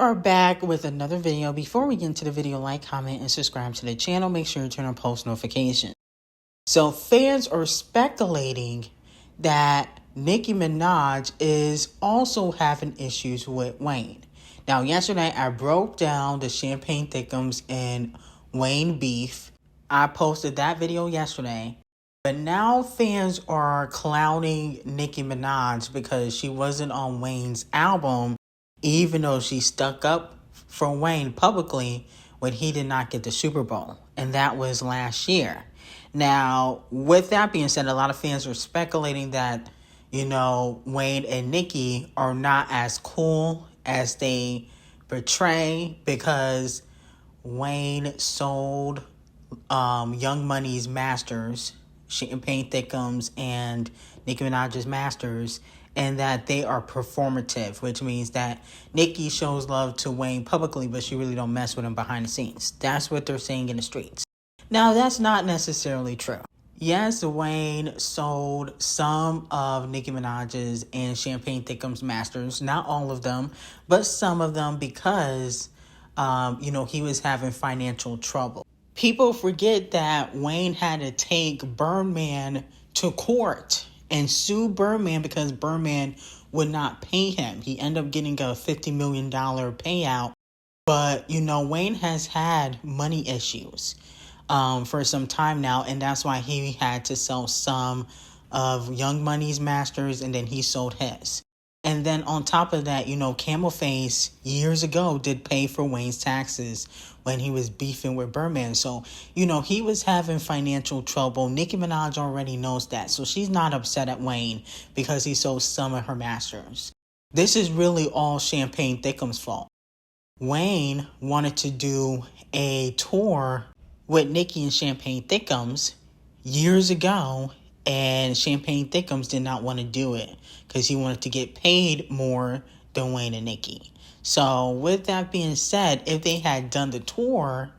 are back with another video. Before we get into the video, like, comment, and subscribe to the channel. Make sure you turn on post notifications. So fans are speculating that Nicki Minaj is also having issues with Wayne. Now, yesterday I broke down the Champagne Thickums and Wayne beef. I posted that video yesterday. But now fans are clowning Nicki Minaj because she wasn't on Wayne's album, even though she stuck up for Wayne publicly when he did not get the Super Bowl. And that was last year. Now, with that being said, a lot of fans are speculating that, Wayne and Nicki are not as cool as they portray because Wayne sold Young Money's masters, Champagne Thickums and Nicki Minaj's masters, and that they are performative, which means that Nicki shows love to Wayne publicly, but she really don't mess with him behind the scenes. That's what they're saying in the streets. Now, that's not necessarily true. Yes, Wayne sold some of Nicki Minaj's and Champagne Thickums masters, not all of them, but some of them because, he was having financial trouble. People forget that Wayne had to take Birdman to court and sue Birdman because Birdman would not pay him. He ended up getting a $50 million payout. But, Wayne has had money issues for some time now. And that's why he had to sell some of Young Money's masters and then he sold his. And then on top of that, Camel Face years ago did pay for Wayne's taxes when he was beefing with Birdman. So, he was having financial trouble. Nicki Minaj already knows that. So she's not upset at Wayne because he sold some of her masters. This is really all Champagne Thickums' fault. Wayne wanted to do a tour with Nicki and Champagne Thickums years ago. And Champagne Thickums did not want to do it because he wanted to get paid more than Wayne and Nicki. So with that being said, if they had done the tour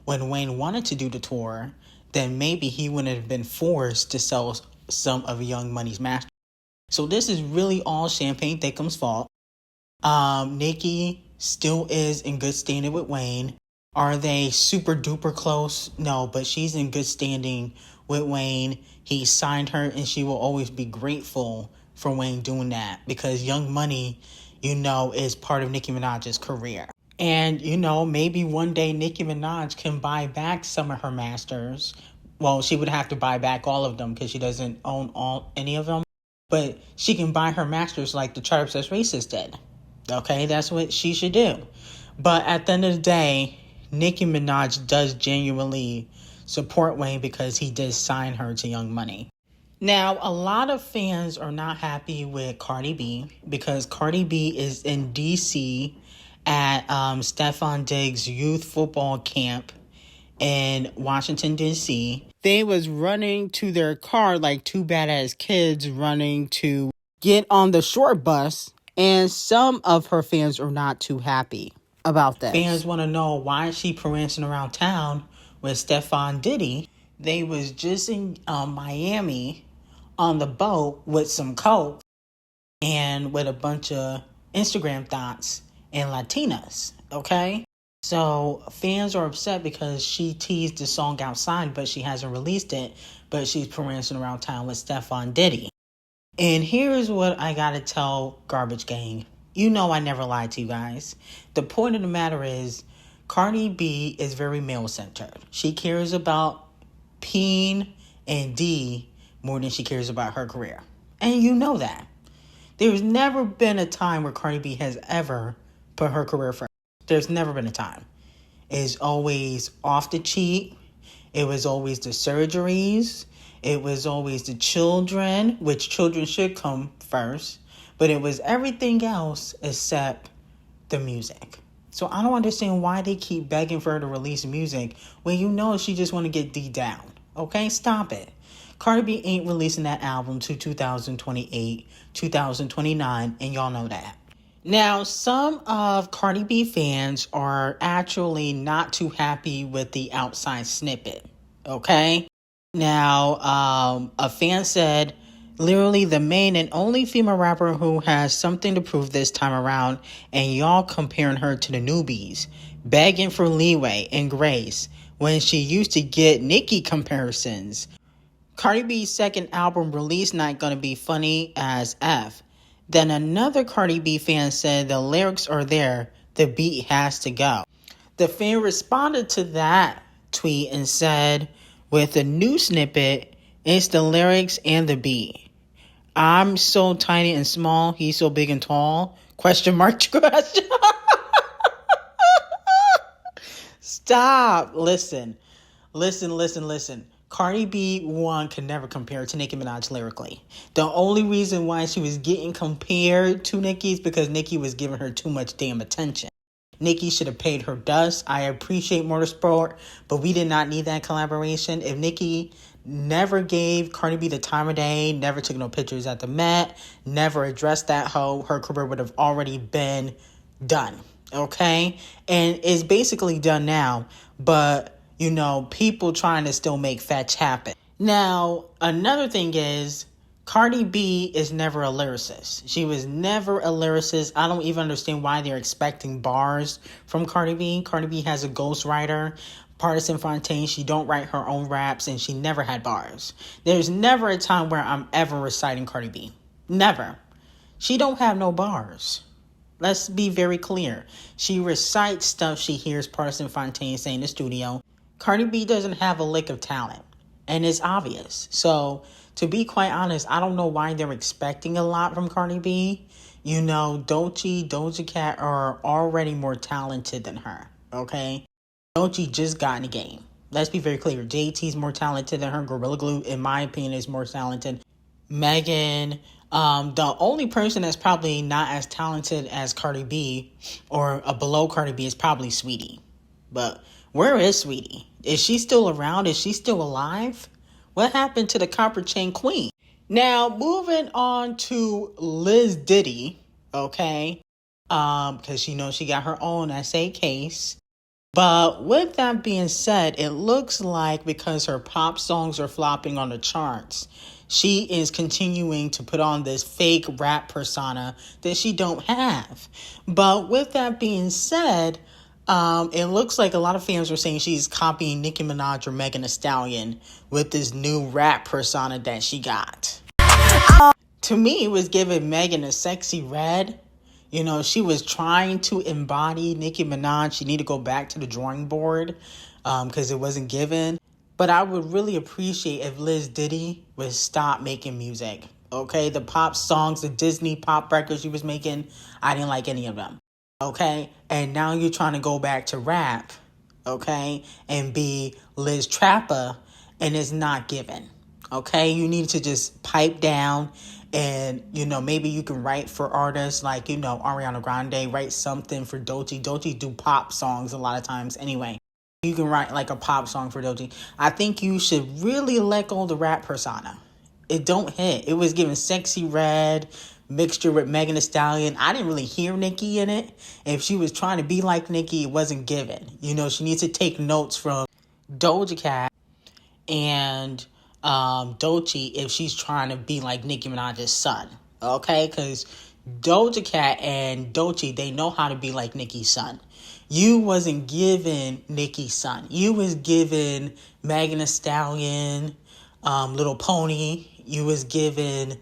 when Wayne wanted to do the tour, then maybe he wouldn't have been forced to sell some of Young Money's masters. So this is really all Champagne Thickums' fault. Nicki still is in good standing with Wayne. Are they super duper close? No, but she's in good standing with Wayne. He signed her and she will always be grateful for Wayne doing that because Young Money, is part of Nicki Minaj's career. And, maybe one day Nicki Minaj can buy back some of her masters. Well, she would have to buy back all of them because she doesn't own any of them. But she can buy her masters like the C0PIES racist did. Okay, that's what she should do. But at the end of the day, Nicki Minaj does genuinely support Wayne because he did sign her to Young Money. Now, a lot of fans are not happy with Cardi B because Cardi B is in D.C. at Stefon Diggs' youth football camp in Washington, D.C. They was running to their car like two badass kids running to get on the short bus, and some of her fans are not too happy about that. Fans want to know why is she prancing around town with Stefon Diddy. They was just in Miami on the boat with some coke and with a bunch of Instagram thoughts and Latinas, okay? So fans are upset because she teased the song outside, but she hasn't released it, but she's prancing around town with Stefon Diddy. And here's what I gotta tell Garbage Gang. I never lied to you guys. The point of the matter is, Cardi B is very male-centered. She cares about P and D more than she cares about her career. And you know that. There's never been a time where Cardi B has ever put her career first. There's never been a time. It's always off the cheap. It was always the surgeries. It was always the children, which children should come first. But it was everything else except the music. So I don't understand why they keep begging for her to release music when she just want to get D down. Okay, stop it. Cardi B ain't releasing that album to 2028, 2029, and y'all know that. Now, some of Cardi B fans are actually not too happy with the outside snippet, okay? Now, a fan said, Literally the main and only female rapper who has something to prove this time around, and y'all comparing her to the newbies, begging for leeway and grace when she used to get Nicki comparisons. Cardi B's second album release night gonna be funny as F. Then another Cardi B fan said the lyrics are there, the beat has to go. The fan responded to that tweet and said, with a new snippet, it's the lyrics and the beat. I'm so tiny and small, he's so big and tall. Question mark, question. Stop. Listen. Cardi B, one, could never compare to Nicki Minaj lyrically. The only reason why she was getting compared to Nicki is because Nicki was giving her too much damn attention. Nicki should have paid her dust. I appreciate Motorsport, but we did not need that collaboration. If Nicki never gave Cardi B the time of day, never took no pictures at the Met, never addressed that hoe, her career would have already been done. Okay? And it's basically done now, but, you know, people trying to still make fetch happen. Now, another thing is, Cardi B is never a lyricist. She was never a lyricist. I don't even understand why they're expecting bars from Cardi B. Cardi B has a ghostwriter, Partisan Fontaine. She don't write her own raps, and she never had bars. There's never a time where I'm ever reciting Cardi B. Never. She don't have no bars. Let's be very clear. She recites stuff she hears Partisan Fontaine say in the studio. Cardi B doesn't have a lick of talent, and it's obvious. So, to be quite honest, I don't know why they're expecting a lot from Cardi B. You know, Doja Cat are already more talented than her, okay? Doja just got in the game. Let's be very clear. JT's more talented than her. Gorilla Glue, in my opinion, is more talented. Megan, the only person that's probably not as talented as Cardi B or below Cardi B is probably Sweetie. But where is Sweetie? Is she still around? Is she still alive? What happened to the Copper Chain Queen? Now, moving on to Liz Diddy, okay? Because you know she got her own essay case. But with that being said, it looks like because her pop songs are flopping on the charts, she is continuing to put on this fake rap persona that she don't have. But with that being said, it looks like a lot of fans are saying she's copying Nicki Minaj or Megan Thee Stallion with this new rap persona that she got. To me, it was giving Megan a sexy red. You know, she was trying to embody Nicki Minaj. She need to go back to the drawing board because it wasn't given. But I would really appreciate if Liz Diddy would stop making music. Okay, the pop songs, the Disney pop records she was making, I didn't like any of them. Okay, and now you're trying to go back to rap, okay, and be Liz Trapper, and it's not given. Okay, you need to just pipe down, and you know, maybe you can write for artists like, you know, Ariana Grande, write something for Doechii. Doechii do pop songs a lot of times anyway. You can write like a pop song for Doechii. I think you should really let go of the rap persona. It don't hit. It was giving sexy red mixture with Megan Thee Stallion. I didn't really hear Nicki in it. If she was trying to be like Nicki, it wasn't given. You know, she needs to take notes from Doja Cat and Doechii if she's trying to be like Nicki Minaj's son. Okay? Because Doja Cat and Doechii, they know how to be like Nicki's son. You wasn't giving Nicki's son. You was giving Megan Thee Stallion, Little Pony. You was giving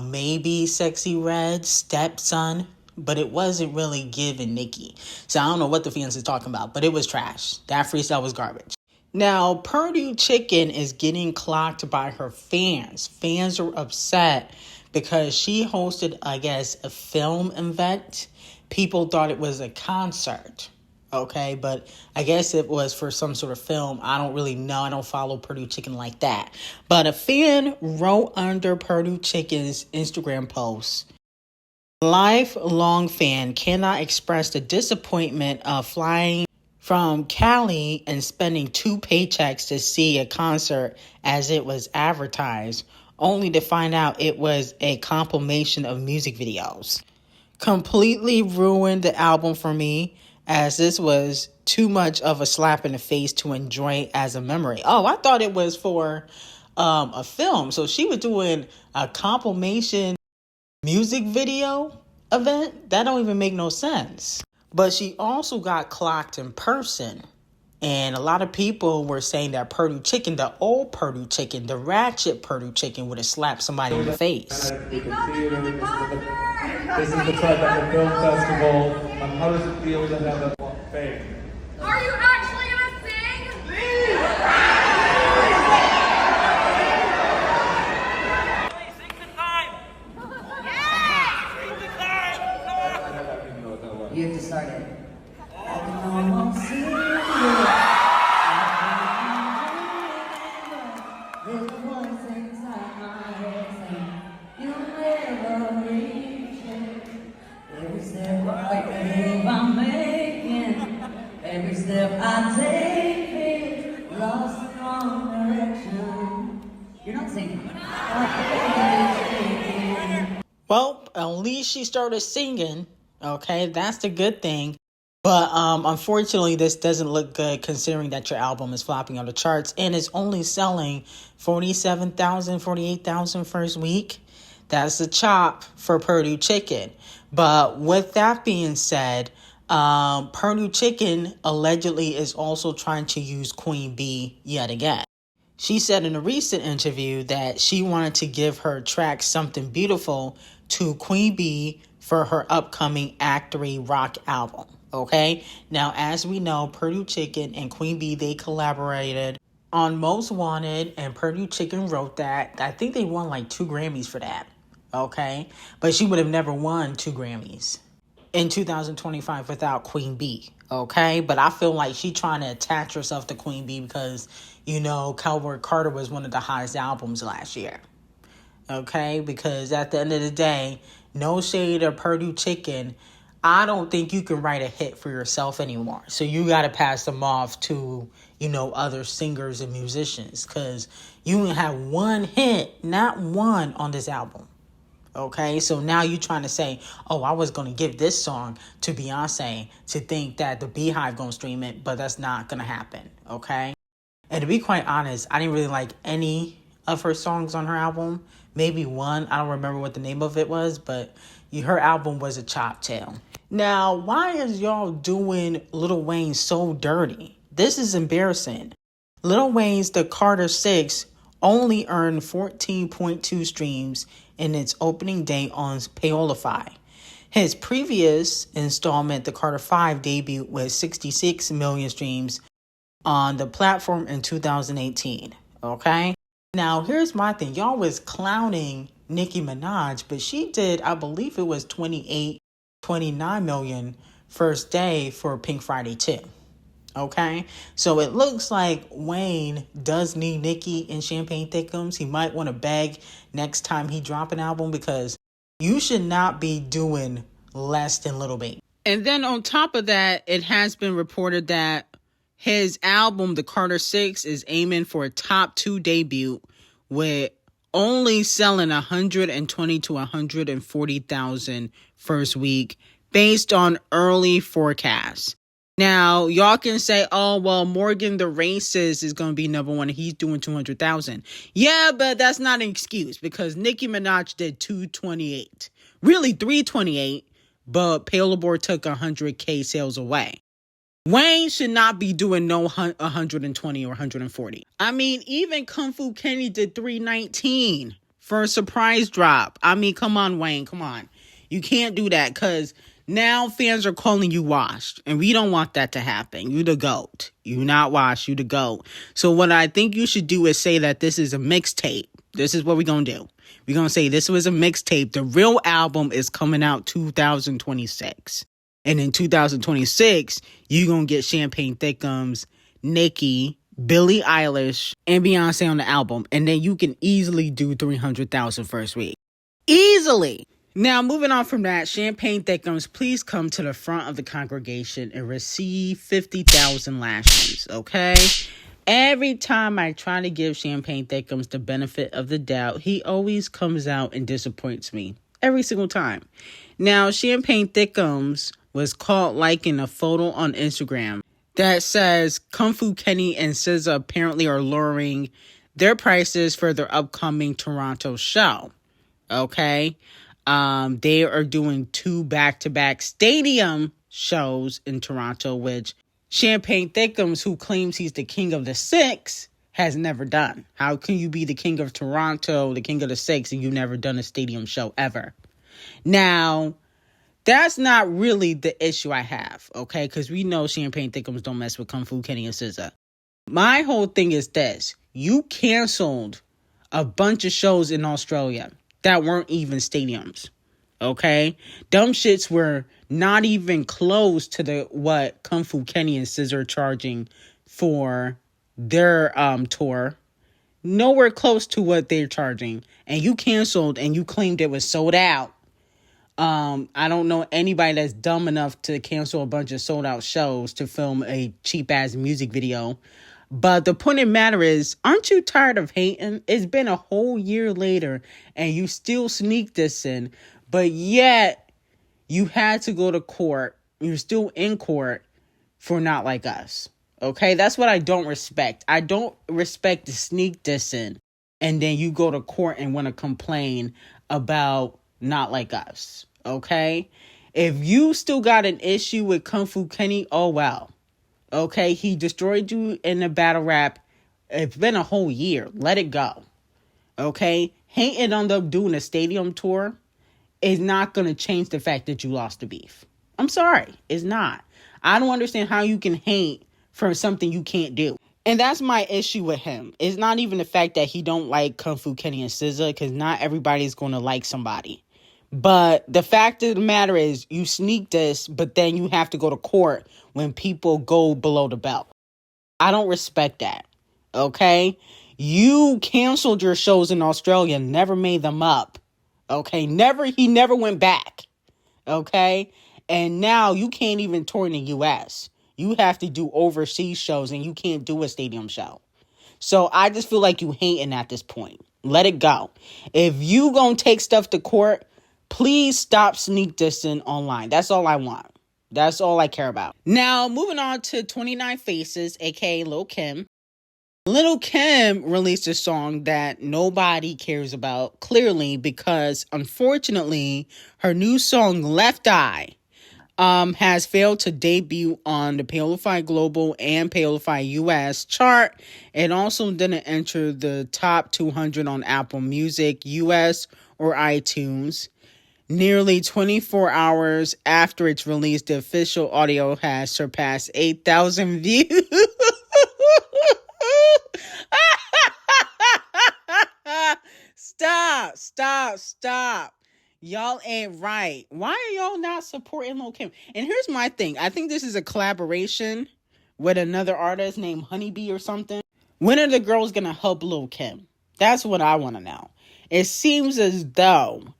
maybe Sexy Red, Stepson, but it wasn't really giving Nicki. So I don't know what the fans is talking about, but it was trash. That freestyle was garbage. Now, Purdue Chicken is getting clocked by her fans. Fans are upset because she hosted, I guess, a film event. People thought it was a concert. Okay, but I guess it was for some sort of film. I don't really know. I don't follow Purdue Chicken like that. But a fan wrote under Purdue Chicken's Instagram post, lifelong fan cannot express the disappointment of flying from Cali and spending 2 paychecks to see a concert as it was advertised, only to find out it was a compilation of music videos. Completely ruined the album for me, as this was too much of a slap in the face to enjoy as a memory. Oh, I thought it was for a film. So she was doing a compilation music video event. That don't even make no sense. But she also got clocked in person. And a lot of people were saying that Purdue Chicken, the old Purdue Chicken, the ratchet Purdue Chicken, would have slapped somebody in the face. This is the Tribeca Film Festival. How does it feel to have that fame? Are you actually gonna sing? Please! Sing the time! Yeah! Sing the time! You have to start it. Every step I take, lost the wrong direction. You're not singing. Well, at least she started singing. Okay, that's the good thing. But unfortunately, this doesn't look good considering that your album is flopping on the charts and it's only selling 47,000, 48,000 first week. That's a chop for Purdue Chicken. But with that being said, Purdue Chicken allegedly is also trying to use Queen Bee yet again. She said in a recent interview that she wanted to give her track Something Beautiful to Queen Bee for her upcoming Act 3 rock album. Okay? Now, as we know, Purdue Chicken and Queen Bee, they collaborated on Most Wanted, and Purdue Chicken wrote that. I think they won like 2 Grammys for that. Okay? But she would have never won 2 Grammys in 2025 without Queen Bee, okay? But I feel like she trying to attach herself to Queen Bee because, you know, Cowboy Carter was one of the hottest albums last year, okay? Because at the end of the day, no shade of Purdue Chicken, I don't think you can write a hit for yourself anymore. So you got to pass them off to, you know, other singers and musicians because you only have one hit, not one on this album. Okay, so now you're trying to say, oh, I was going to give this song to Beyonce to think that the Beehive going to stream it, but that's not going to happen, okay? And to be quite honest, I didn't really like any of her songs on her album. Maybe one, I don't remember what the name of it was, but her album was a chop tail. Now, why is y'all doing Lil Wayne so dirty? This is embarrassing. Lil Wayne's The Carter 6 only earned 14.2 streams in its opening day on Paolify. His previous installment, The Carter 5, debuted with 66 million streams on the platform in 2018. Okay? Now, here's my thing. Y'all was clowning Nicki Minaj, but she did, I believe it was 29 million first day for Pink Friday 2. Okay, so it looks like Wayne does need Nicki in Champagne Thickums. He might want to beg next time he drop an album because you should not be doing less than Lil Baby. And then on top of that, it has been reported that his album, The Carter 6, is aiming for a top 2 debut with only selling 120 to 140,000 first week based on early forecasts. Now, y'all can say, oh, well, Morgan the Racist is going to be number 1. He's doing 200,000. Yeah, but that's not an excuse because Nicki Minaj did 228. Really 328, but Paolabor took 100K sales away. Wayne should not be doing no 120 or 140. I mean, even Kung Fu Kenny did 319 for a surprise drop. I mean, come on, Wayne, come on. You can't do that because now fans are calling you washed, and we don't want that to happen. You the GOAT. You not washed, you the GOAT. So what I think you should do is say that this is a mixtape. This is what we're going to do. We're going to say this was a mixtape. The real album is coming out 2026. And in 2026, you're going to get Champagne Thickums, Nicki, Billie Eilish, and Beyonce on the album. And then you can easily do 300,000 first week. Easily. Now, moving on from that, Champagne Thickums, please come to the front of the congregation and receive 50,000 lashes, okay? Every time I try to give Champagne Thickums the benefit of the doubt, he always comes out and disappoints me. Every single time. Now, Champagne Thickums was caught liking a photo on Instagram that says Kung Fu Kenny and SZA apparently are luring their prices for their upcoming Toronto show. Okay. They are doing 2 back-to-back stadium shows in Toronto, which Champagne Thickums, who claims he's the king of the 6, has never done. How can you be the king of Toronto, the king of the 6, and you've never done a stadium show ever? Now, that's not really the issue I have, okay? Because we know Champagne Thickums don't mess with Kung Fu Kenny and SZA. My whole thing is this. You canceled a bunch of shows in Australia that weren't even stadiums, okay? Dumb shits were not even close to what Kung Fu Kenny and SZA are charging for their tour. Nowhere close to what they're charging. And you canceled and you claimed it was sold out. I don't know anybody that's dumb enough to cancel a bunch of sold out shows to film a cheap ass music video. But the point of the matter is, aren't you tired of hating? It's been a whole year later and you still sneak this in, but yet you had to go to court. You're still in court for Not Like Us. Okay, that's what I don't respect. I don't respect the sneak this in and then you go to court and want to complain about Not Like Us. Okay, if you still got an issue with Kung Fu Kenny, oh well. Okay, he destroyed you in the battle rap. It's been a whole year. Let it go. Okay, hating on them doing a stadium tour is not going to change the fact that you lost the beef. I'm sorry, it's not. I don't understand how you can hate for something you can't do. And that's my issue with him. It's not even the fact that he don't like Kung Fu Kenny and SZA, because not everybody's going to like somebody. But the fact of the matter is, you sneak this, but then you have to go to court when people go below the belt. I don't respect that. Okay? You canceled your shows in Australia, never made them up. Okay? He never went back. Okay? And now you can't even tour in the US. You have to do overseas shows and you can't do a stadium show. So I just feel like you hating at this point. Let it go. If you gonna take stuff to court, please stop sneak dissing online. That's all I want. That's all I care about. Now, moving on to 29 Faces, aka Lil' Kim. Lil' Kim released a song that nobody cares about, clearly, because unfortunately, her new song, Left Eye, has failed to debut on the Payolify Global and Payolify US chart. It also didn't enter the top 200 on Apple Music US or iTunes. Nearly 24 hours after its release, the official audio has surpassed 8,000 views. Stop. Y'all ain't right. Why are y'all not supporting Lil' Kim? And here's my thing. I think this is a collaboration with another artist named Honeybee or something. When are the girls going to help Lil' Kim? That's what I want to know. It seems as though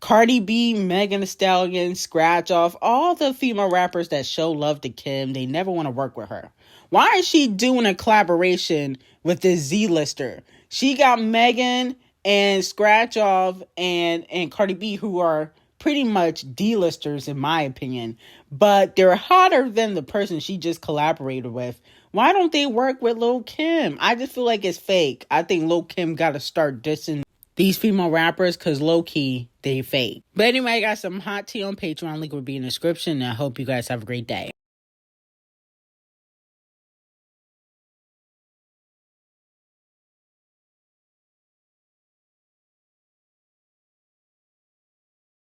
Cardi B, Megan Thee Stallion, Scratch Off, all the female rappers that show love to Kim, they never want to work with her. Why is she doing a collaboration with this Z-lister? She got Megan and Scratch Off and Cardi B, who are pretty much D-listers in my opinion, but they're hotter than the person she just collaborated with. Why don't they work with Lil' Kim? I just feel like it's fake. I think Lil' Kim got to start dissing these female rappers because low-key, they fake. But anyway, I got some hot tea on Patreon. Link will be in the description. And I hope you guys have a great day.